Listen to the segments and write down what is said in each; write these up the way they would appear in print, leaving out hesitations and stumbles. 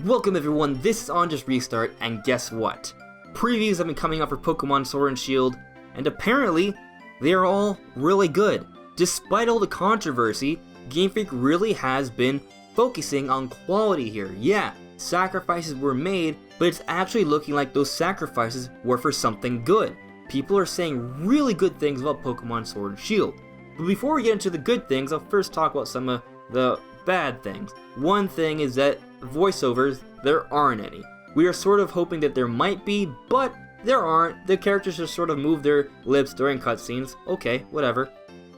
Welcome everyone, this is AndresRestart, and guess what? Previews have been coming out for Pokémon Sword and Shield, and apparently, they are all really good. Despite all the controversy, Game Freak really has been focusing on quality here. Yeah, sacrifices were made, but it's actually looking like those sacrifices were for something good. People are saying really good things about Pokémon Sword and Shield. But before we get into the good things, I'll first talk about some of the bad things. One thing is that voiceovers, there aren't any. We are sort of hoping that there might be, but there aren't. The characters just sort of move their lips during cutscenes. Okay, whatever.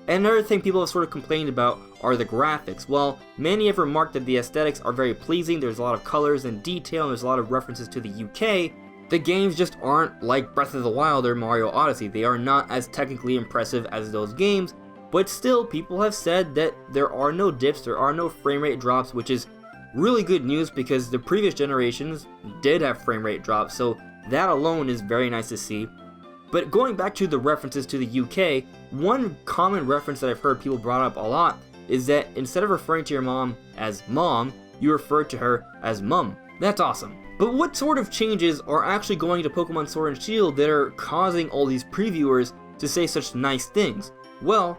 And another thing people have sort of complained about are the graphics. While many have remarked that the aesthetics are very pleasing, there's a lot of colors and detail, and there's a lot of references to the UK, the games just aren't like Breath of the Wild or Mario Odyssey. They are not as technically impressive as those games, but still, people have said that there are no dips, there are no frame rate drops, which is really good news because the previous generations did have frame rate drops, so that alone is very nice to see. But going back to the references to the UK, one common reference that I've heard people brought up a lot is that instead of referring to your mom as mom, you refer to her as mum. That's awesome. But what sort of changes are actually going to Pokémon Sword and Shield that are causing all these previewers to say such nice things? Well,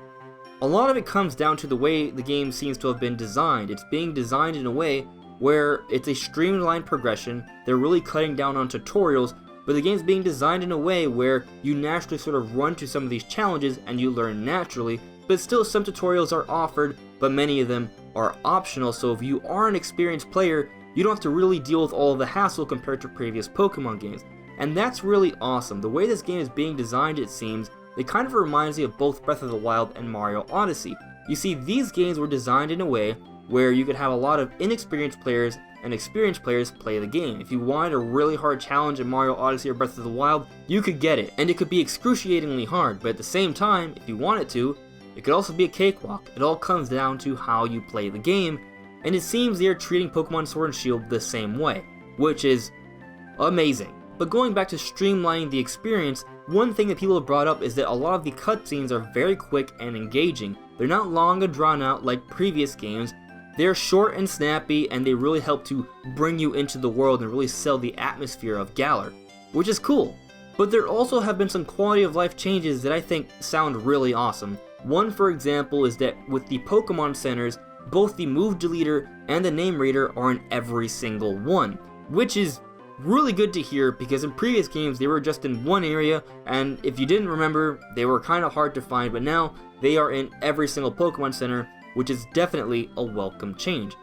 a lot of it comes down to the way the game seems to have been designed. It's being designed in a way where it's a streamlined progression. They're really cutting down on tutorials, but the game's being designed in a way where you naturally sort of run to some of these challenges and you learn naturally, but still some tutorials are offered, but many of them are optional, so if you are an experienced player, you don't have to really deal with all of the hassle compared to previous Pokemon games. And that's really awesome. The way this game is being designed, it seems, it kind of reminds me of both Breath of the Wild and Mario Odyssey. You see, these games were designed in a way where you could have a lot of inexperienced players and experienced players play the game. If you wanted a really hard challenge in Mario Odyssey or Breath of the Wild, you could get it, and it could be excruciatingly hard, but at the same time, if you wanted to, it could also be a cakewalk. It all comes down to how you play the game, and it seems they're treating Pokémon Sword and Shield the same way, which is amazing. But going back to streamlining the experience, one thing that people have brought up is that a lot of the cutscenes are very quick and engaging. They're not long and drawn out like previous games. They're short and snappy, and they really help to bring you into the world and really sell the atmosphere of Galar, which is cool. But there also have been some quality of life changes that I think sound really awesome. One, for example, is that with the Pokemon Centers, both the Move Deleter and the Name Reader are in every single one, which is really good to hear because in previous games they were just in one area, and if you didn't remember, they were kind of hard to find, but now they are in every single Pokemon Center, which is definitely a welcome change.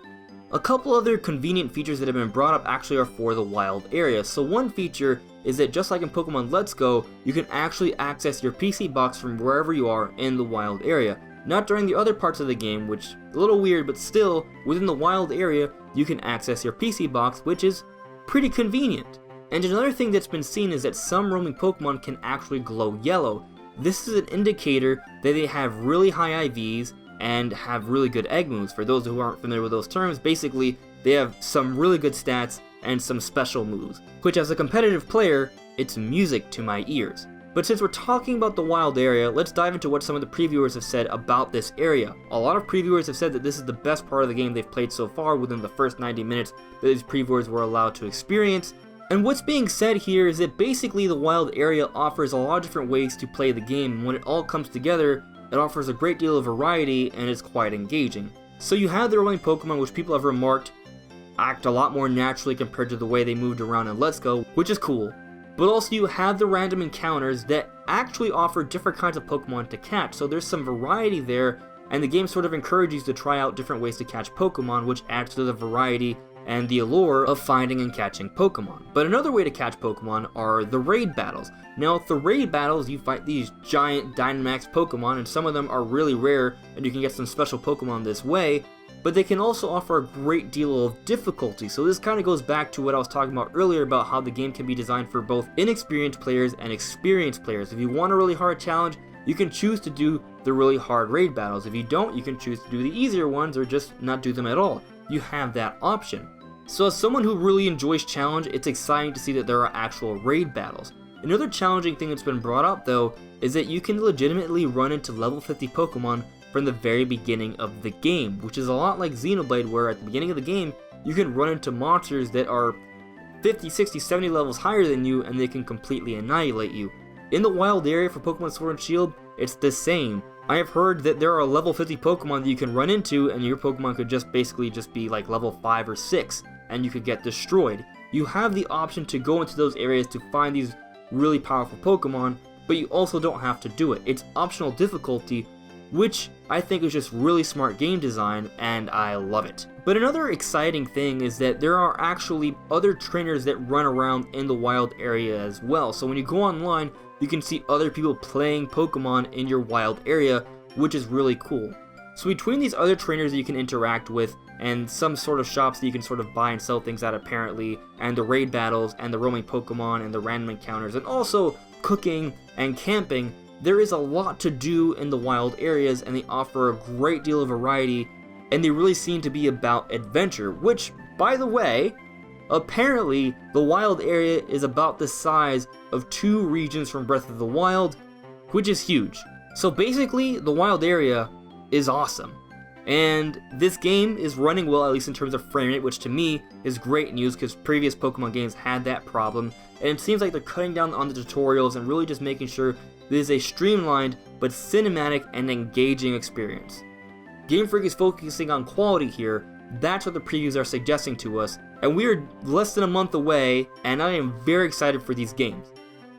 A couple other convenient features that have been brought up actually are for the wild area. So one feature is that just like in Pokemon Let's Go, you can actually access your PC box from wherever you are in the wild area. Not during the other parts of the game, which is a little weird, but still, within the wild area, you can access your PC box, which is pretty convenient. And another thing that's been seen is that some roaming Pokemon can actually glow yellow. This is an indicator that they have really high IVs and have really good egg moves. For those who aren't familiar with those terms, basically they have some really good stats and some special moves, which as a competitive player, it's music to my ears. But since we're talking about the wild area, let's dive into what some of the previewers have said about this area. A lot of previewers have said that this is the best part of the game they've played so far within the first 90 minutes that these previewers were allowed to experience. And what's being said here is that basically the wild area offers a lot of different ways to play the game, and when it all comes together, it offers a great deal of variety and is quite engaging. So you have the roaming Pokemon, which people have remarked act a lot more naturally compared to the way they moved around in Let's Go, which is cool. But also you have the random encounters that actually offer different kinds of Pokemon to catch, so there's some variety there, and the game sort of encourages you to try out different ways to catch Pokemon, which adds to the variety and the allure of finding and catching Pokemon. But another way to catch Pokemon are the raid battles. Now with the raid battles, you fight these giant Dynamax Pokemon, and some of them are really rare, and you can get some special Pokemon this way, but they can also offer a great deal of difficulty. So this kind of goes back to what I was talking about earlier about how the game can be designed for both inexperienced players and experienced players. If you want a really hard challenge, you can choose to do the really hard raid battles. If you don't, you can choose to do the easier ones or just not do them at all. You have that option. So as someone who really enjoys challenge, it's exciting to see that there are actual raid battles. Another challenging thing that's been brought up though is that you can legitimately run into level 50 Pokemon from the very beginning of the game, which is a lot like Xenoblade, where at the beginning of the game, you can run into monsters that are 50, 60, 70 levels higher than you, and they can completely annihilate you. In the wild area for Pokemon Sword and Shield, it's the same. I have heard that there are level 50 Pokemon that you can run into, and your Pokemon could just basically be like level 5 or 6, and you could get destroyed. You have the option to go into those areas to find these really powerful Pokemon, but you also don't have to do it. It's optional difficulty, which I think is just really smart game design, and I love it. But another exciting thing is that there are actually other trainers that run around in the wild area as well. So when you go online, you can see other people playing Pokemon in your wild area, which is really cool. So between these other trainers that you can interact with, and some sort of shops that you can sort of buy and sell things at apparently, and the raid battles, and the roaming Pokemon, and the random encounters, and also cooking and camping, there is a lot to do in the wild areas, and they offer a great deal of variety, and they really seem to be about adventure, which, by the way, apparently the wild area is about the size of 2 regions from Breath of the Wild, which is huge. So basically, the wild area is awesome. And this game is running well, at least in terms of frame rate, which to me is great news because previous Pokemon games had that problem. And it seems like they're cutting down on the tutorials and really just making sure this is a streamlined but cinematic and engaging experience. Game Freak is focusing on quality here. That's what the previews are suggesting to us, and we are less than a month away, and I am very excited for these games.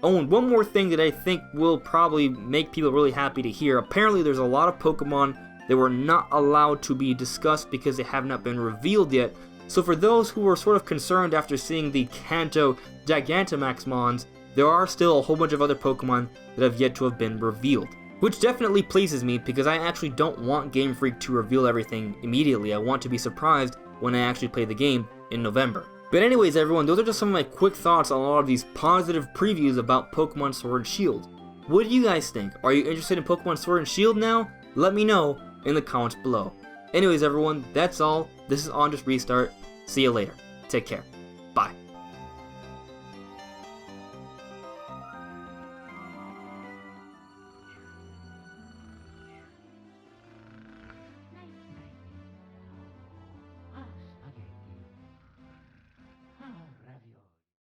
Oh, and one more thing that I think will probably make people really happy to hear. Apparently there's a lot of Pokemon that were not allowed to be discussed because they have not been revealed yet. So for those who were sort of concerned after seeing the Kanto Gigantamax Mons, there are still a whole bunch of other Pokemon that have yet to have been revealed. Which definitely pleases me because I actually don't want Game Freak to reveal everything immediately. I want to be surprised when I actually play the game in November. But anyways everyone, those are just some of my quick thoughts on a lot of these positive previews about Pokemon Sword and Shield. What do you guys think? Are you interested in Pokemon Sword and Shield now? Let me know in the comments below. Anyways everyone, that's all. This is AndresRestart. See you later. Take care. Bye.